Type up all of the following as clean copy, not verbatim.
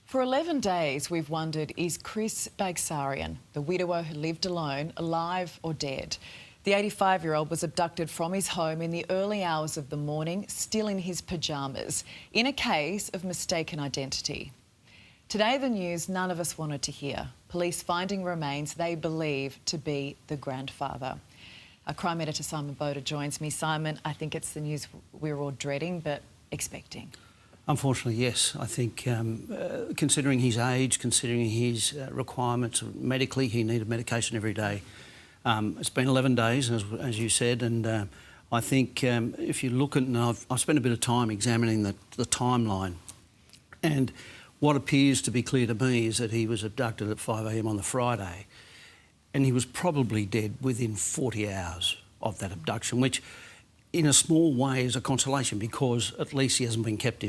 For 11 days, we've wondered, is Chris Baghsarian, the widower who lived alone, alive or dead? The 85-year-old was abducted from his home in the early hours of the morning, still in his pyjamas, in a case of mistaken identity. Today, the news none of us wanted to hear. Police finding remains they believe to be the grandfather. Our crime editor Simon Boda joins me. Simon, I think it's the news we're all dreading but expecting. Unfortunately, yes. I think considering his age, considering his requirements medically, he needed medication every day. It's been 11 days, as you said, and I think if you look at, and I've spent a bit of time examining the timeline, and what appears to be clear to me is that he was abducted at 5 a.m. on the Friday, and he was probably dead within 40 hours of that abduction, which in a small way is a consolation because at least he hasn't been kept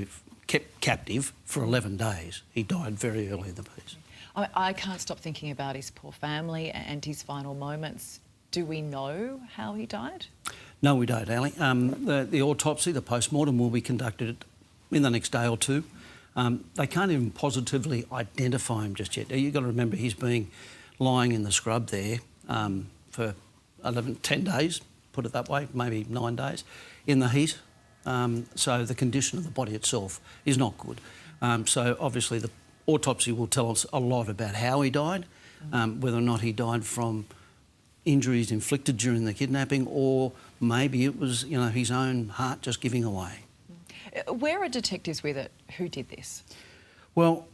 captive for 11 days. He died very early in the piece. I can't stop thinking about his poor family and his final moments. Do we know how he died? No, we don't, Ali. The autopsy, the post-mortem, will be conducted in the next day or two. They can't even positively identify him just yet. You've got to remember he's been lying in the scrub there for 10 days, put it that way, maybe 9 days, in the heat. So the condition of the body itself is not good. So obviously the autopsy will tell us a lot about how he died, whether or not he died from injuries inflicted during the kidnapping, or maybe it was, you know, his own heart just giving away. Where are detectives with it? Who did this? Well,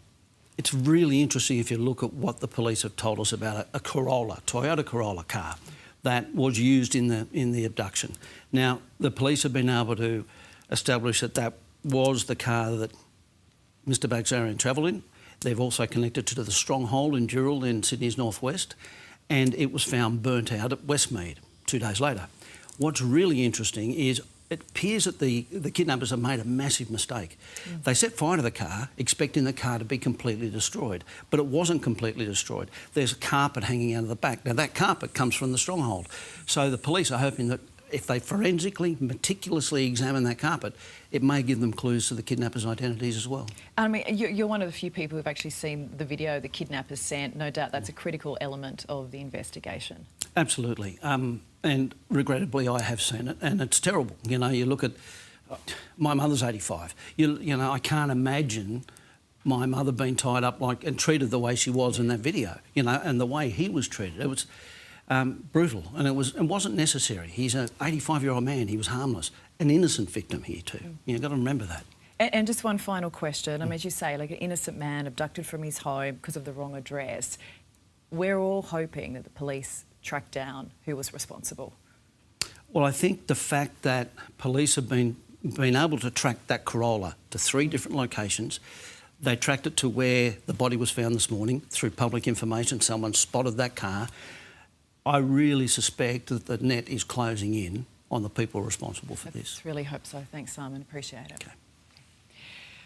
it's really interesting if you look at what the police have told us about a Corolla, Toyota Corolla car that was used in the abduction. Now, the police have been able to establish that that was the car that Mr Baghsarian travelled in. They've also connected to the stronghold in Dural in Sydney's northwest, and it was found burnt out at Westmead 2 days later. What's really interesting is it appears that the kidnappers have made a massive mistake. They set fire to the car, expecting the car to be completely destroyed, but it wasn't completely destroyed. There's a carpet hanging out of the back. Now, that carpet comes from the stronghold. So the police are hoping that if they forensically, meticulously examine that carpet, it may give them clues to the kidnappers' identities as well. I mean, you're one of the few people who've actually seen the video the kidnappers sent. No doubt that's a critical element of the investigation. Absolutely. And regrettably, I have seen it, and it's terrible. You know, you look at... my mother's 85. You know, I can't imagine my mother being tied up and treated the way she was in that video, you know, and the way he was treated. It was brutal, and it wasn't necessary. He's an 85-year-old man. He was harmless. An innocent victim here too. You've got to remember that. And just one final question. I mean, as you say, like an innocent man abducted from his home because of the wrong address. We're all hoping that the police track down who was responsible. Well, I think the fact that police have been able to track that Corolla to 3 different locations, they tracked it to where the body was found this morning through public information. Someone spotted that car. I really suspect that the net is closing in on the people responsible for this. I really hope so. Thanks, Simon. Appreciate it. Okay.